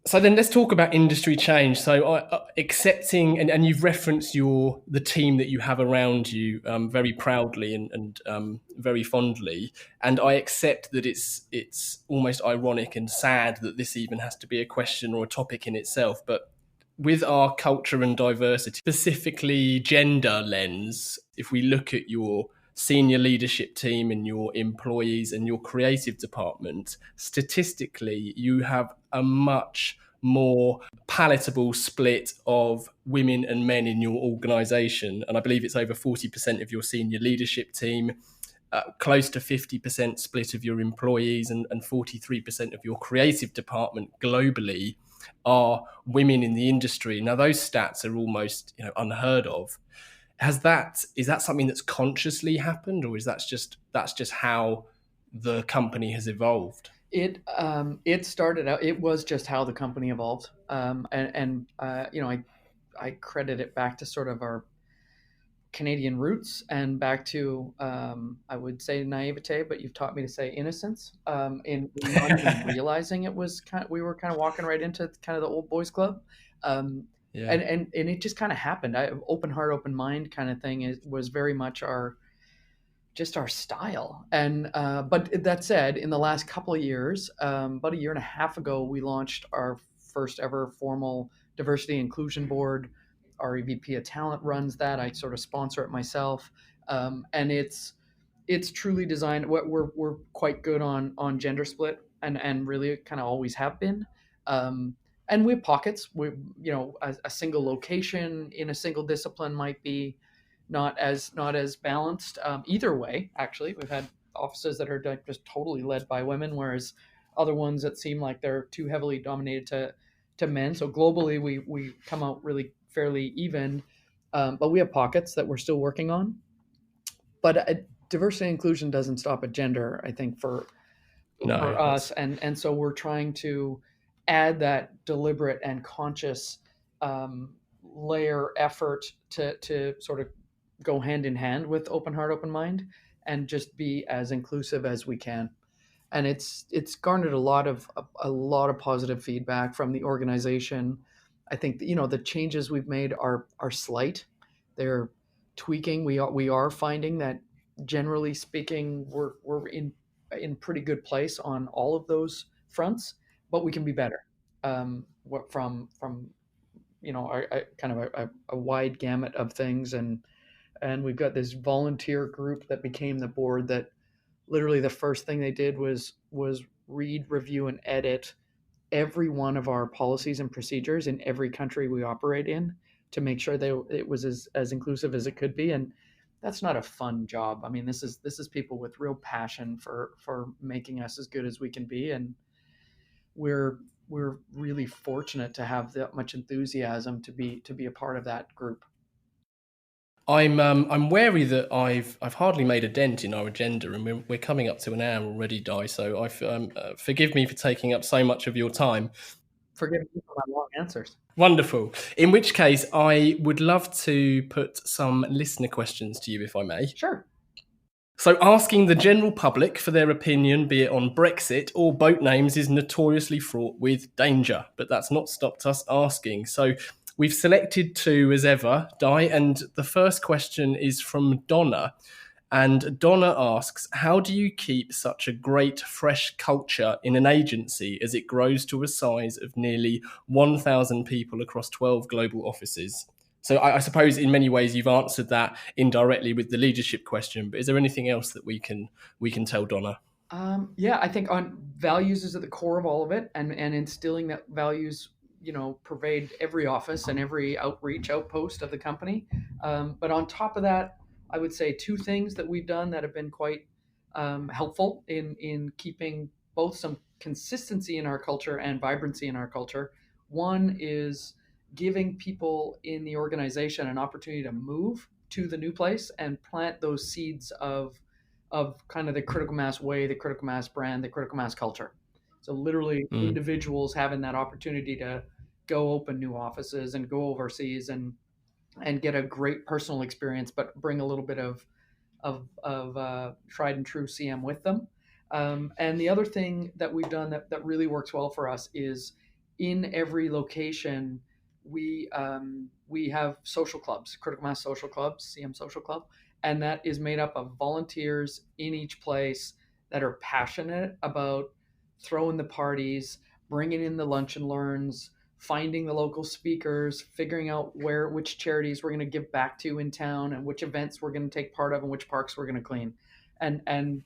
So then let's talk about industry change. So accepting, and you've referenced the team that you have around you very proudly and very fondly. And I accept that it's almost ironic and sad that this even has to be a question or a topic in itself. But with our culture and diversity, specifically gender lens, if we look at your senior leadership team and your employees and your creative department, statistically, you have a much more palatable split of women and men in your organization. And I believe it's over 40% of your senior leadership team, close to 50% split of your employees, and 43% of your creative department globally are women in the industry. Now, those stats are almost unheard of. Is that something that's consciously happened, or is that's just how the company has evolved? It started out. It was just how the company evolved, and I credit it back to sort of our Canadian roots and back to I would say naivete, but you've taught me to say innocence. In not even realizing it was we were kind of walking right into kind of the old boys club. Yeah. And it just kind of happened. Open heart, open mind kind of thing was very much our style. And but that said, in the last couple of years, about a year and a half ago, we launched our first ever formal diversity inclusion board. Our EVP of talent runs that. I sort of sponsor it myself, and it's truly designed. We're quite good on gender split, and really kind of always have been. And we have pockets. A single location in a single discipline might be not as balanced. Either way, actually, we've had offices that are just totally led by women, whereas other ones that seem like they're too heavily dominated to men. So globally, we come out really fairly even, but we have pockets that we're still working on. But diversity and inclusion doesn't stop at gender, I think, for us, and so we're trying to add that deliberate and conscious layer effort to sort of go hand in hand with open heart, open mind, and just be as inclusive as we can. And it's garnered a lot of positive feedback from the organization. I think the changes we've made are slight. They're tweaking. We are finding that generally speaking, we're in pretty good place on all of those fronts, but we can be better. From our kind of a wide gamut of things, and we've got this volunteer group that became the board that literally the first thing they did was read, review, and edit every one of our policies and procedures in every country we operate in to make sure it was as inclusive as it could be. And that's not a fun job. I mean, this is people with real passion for making us as good as we can be, and we're really fortunate to have that much enthusiasm to be a part of that group. I'm wary that I've hardly made a dent in our agenda, and we're coming up to an hour already, Di. So forgive me for taking up so much of your time. Forgive me for my long answers. Wonderful. In which case, I would love to put some listener questions to you, if I may. Sure. So asking the general public for their opinion, be it on Brexit or boat names, is notoriously fraught with danger, but that's not stopped us asking. So we've selected two as ever, Di, and the first question is from Donna. And Donna asks, how do you keep such a great, fresh culture in an agency as it grows to a size of nearly 1,000 people across 12 global offices? So I suppose in many ways you've answered that indirectly with the leadership question, but is there anything else that we can tell Donna? Yeah, I think on values is at the core of all of it, and instilling that values pervade every office and every outpost of the company. But on top of that, I would say two things that we've done that have been quite helpful in keeping both some consistency in our culture and vibrancy in our culture. One is giving people in the organization an opportunity to move to the new place and plant those seeds of kind of the critical mass way, the critical mass brand, the critical mass culture. So literally Mm. individuals having that opportunity to go open new offices and go overseas and get a great personal experience, but bring a little bit of tried and true CM with them. And the other thing that we've done that really works well for us is in every location we have social clubs, critical mass social clubs, CM social club, and that is made up of volunteers in each place that are passionate about throwing the parties, bringing in the lunch and learns, finding the local speakers, figuring out which charities we're going to give back to in town, and which events we're going to take part of, and which parks we're going to clean, and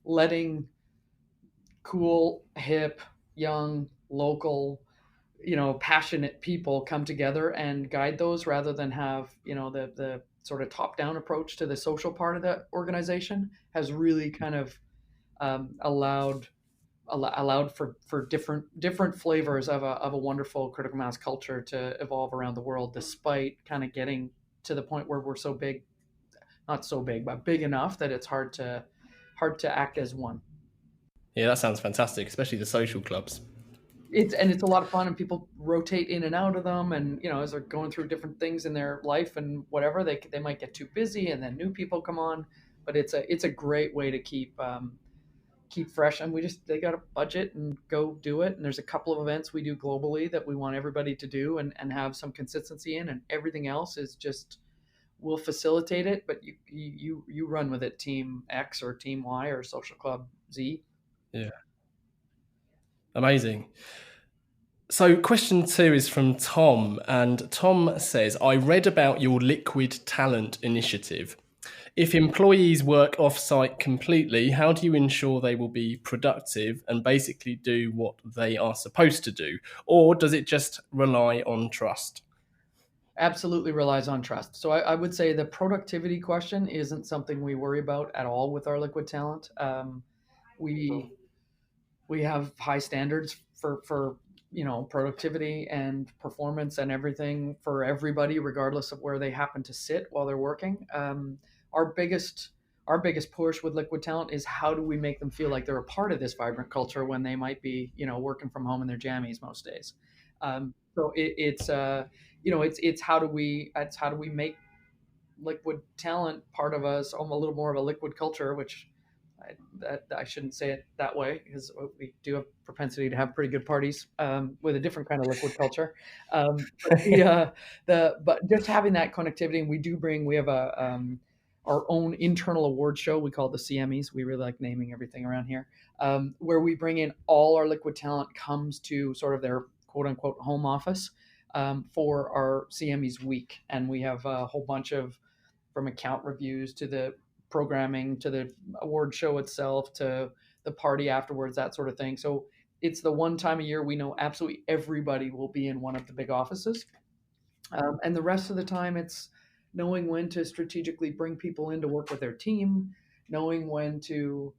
letting cool, hip, young, local, passionate people come together and guide those, rather than have the sort of top down approach to the social part of the organization, has really kind of allowed for different flavors of a wonderful critical mass culture to evolve around the world, despite kind of getting to the point where we're so big, not so big, but big enough that it's hard to act as one. Yeah, that sounds fantastic, especially the social clubs. It's a lot of fun, and people rotate in and out of them, and as they're going through different things in their life and whatever, they might get too busy, and then new people come on. But it's a great way to keep fresh, and they got a budget and go do it. And there's a couple of events we do globally that we want everybody to do and have some consistency in, and everything else is just, we'll facilitate it, but you run with it, team X or team Y or social club Z. Yeah. Amazing. So question 2 is from Tom, and Tom says, I read about your liquid talent initiative. If employees work off-site completely, how do you ensure they will be productive and basically do what they are supposed to do? Or does it just rely on trust? Absolutely relies on trust. So I would say the productivity question isn't something we worry about at all with our liquid talent. We have high standards for productivity and performance and everything for everybody, regardless of where they happen to sit while they're working. Our biggest push with liquid talent is, how do we make them feel like they're a part of this vibrant culture when they might be working from home in their jammies most days. So it's how do we make liquid talent part of us, a little more of a liquid culture, which I shouldn't say it that way, because we do have propensity to have pretty good parties with a different kind of liquid culture. But just having that connectivity, and we have our own internal award show. We call it the CMEs. We really like naming everything around here, where we bring in all our liquid talent, comes to sort of their quote unquote home office for our CMEs week. And we have a whole bunch of, from account reviews to the programming to the award show itself to the party afterwards, that sort of thing. So it's the one time a year we know absolutely everybody will be in one of the big offices. And the rest of the time, it's knowing when to strategically bring people in to work with their team, knowing when to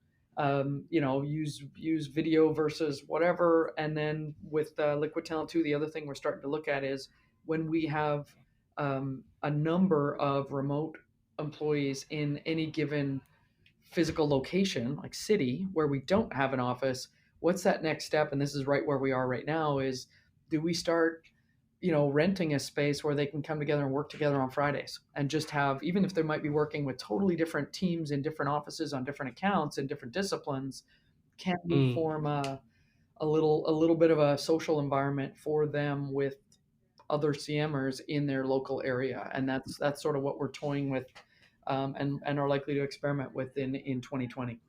use video versus whatever. And then with liquid talent too, the other thing we're starting to look at is when we have a number of remote employees in any given physical location, like city, where we don't have an office, what's that next step? And this is right where we are right now, is do we start renting a space where they can come together and work together on Fridays, and just have, even if they might be working with totally different teams in different offices on different accounts and different disciplines, can we form a little bit of a social environment for them with other CMers in their local area? And that's sort of what we're toying with and are likely to experiment with in 2020.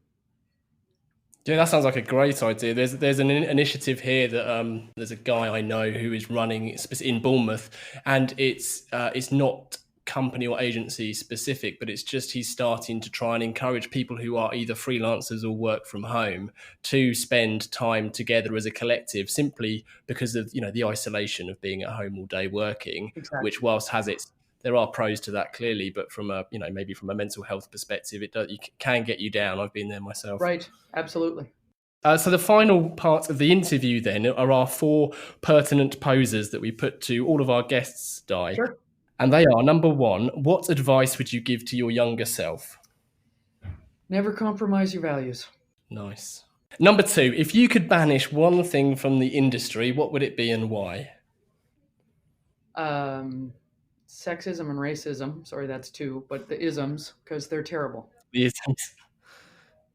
Yeah, that sounds like a great idea. There's an initiative here that there's a guy I know who is running in Bournemouth, and it's not company or agency specific, but it's just he's starting to try and encourage people who are either freelancers or work from home to spend time together as a collective, simply because of the isolation of being at home all day working. Exactly. Which, whilst there are pros to that clearly, but from a maybe from a mental health perspective, it can get you down. I've been there myself. Right, absolutely. So the final part of the interview then are our 4 pertinent posers that we put to all of our guests, Di. Sure. And they are, number 1, what advice would you give to your younger self? Never compromise your values. Nice. Number 2, if you could banish one thing from the industry, what would it be and why? Sexism and racism. Sorry, that's 2, but the isms, because they're terrible. The isms.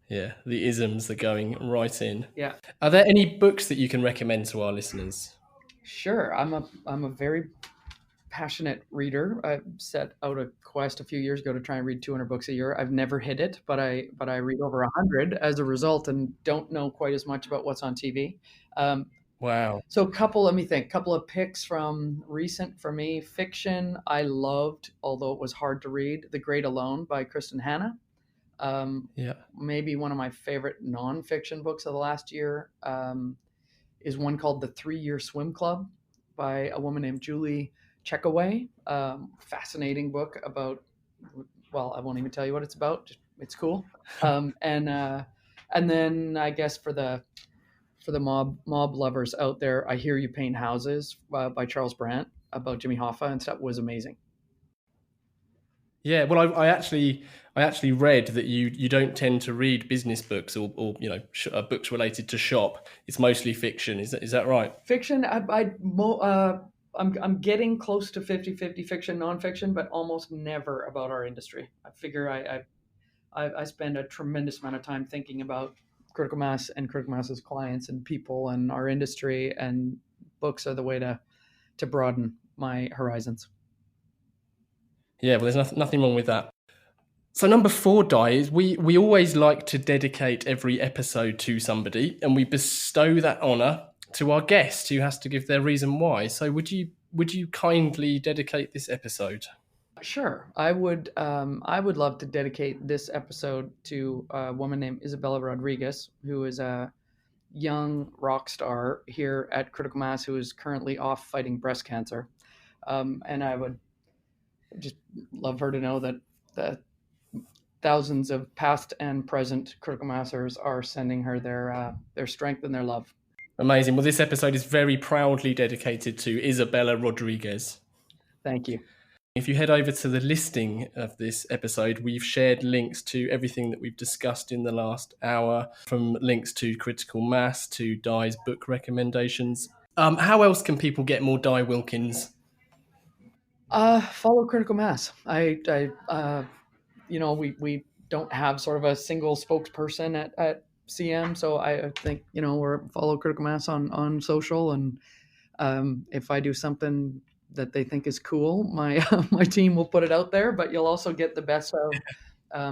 Yeah, the isms are going right in. Yeah. Are there any books that you can recommend to our listeners? Sure. I'm a very passionate reader. I set out a quest a few years ago to try and read 200 books a year. I've never hit it, but I read over 100 as a result, and don't know quite as much about what's on TV. Wow. So let me think, couple of picks from recent for me. Fiction, I loved, although it was hard to read, The Great Alone by Kristen Hanna. Maybe one of my favorite nonfiction books of the last year is one called The 3-Year Swim Club by a woman named Julie Checkaway. Fascinating book about, well, I won't even tell you what it's about. It's cool. And then I guess for the mob lovers out there, I Hear You Paint Houses by Charles Brandt about Jimmy Hoffa and stuff was amazing. Yeah, well, I actually read that you don't tend to read business books or books related to shop. It's mostly fiction. Is that right? Fiction. I'm getting close to 50-50 fiction, nonfiction, but almost never about our industry. I figure I spend a tremendous amount of time thinking about critical mass and critical mass's clients and people and our industry, and books are the way to broaden my horizons. Yeah, well, there's nothing wrong with that. So number 4, Di, is we always like to dedicate every episode to somebody, and we bestow that honour to our guest, who has to give their reason why. So would you kindly dedicate this episode? Sure. I would love to dedicate this episode to a woman named Isabella Rodriguez, who is a young rock star here at Critical Mass who is currently off fighting breast cancer. And I would just love her to know that thousands of past and present Critical Massers are sending her their strength and their love. Amazing. Well, this episode is very proudly dedicated to Isabella Rodriguez. Thank you. If you head over to the listing of this episode, we've shared links to everything that we've discussed in the last hour, from links to Critical Mass to Di's book recommendations. How else can people get more Di Wilkins? Follow Critical Mass. We don't have sort of a single spokesperson at CM, so I think we're follow Critical Mass on social, and if I do something that they think is cool, my team will put it out there. But you'll also get the best of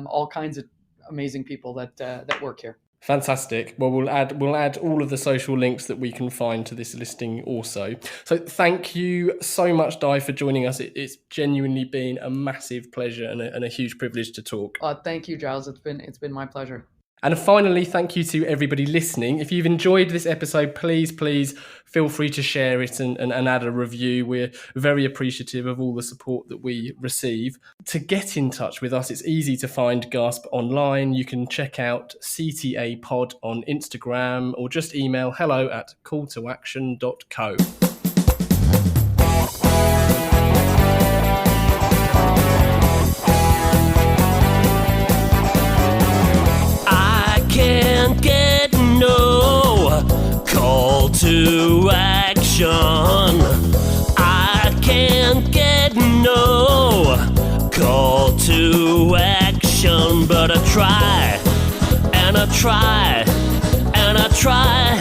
all kinds of amazing people that work here. Fantastic. Well, we'll add all of the social links that we can find to this listing also. So thank you so much, Di, for joining us. It's genuinely been a massive pleasure and a huge privilege to talk. Thank you, Giles. It's been my pleasure. And finally, thank you to everybody listening. If you've enjoyed this episode, please feel free to share it and add a review. We're very appreciative of all the support that we receive. To get in touch with us, it's easy to find Gasp online. You can check out CTA Pod on Instagram, or just email hello@calltoaction.co. Can't get no call to action. I can't get no call to action, but I try and I try and I try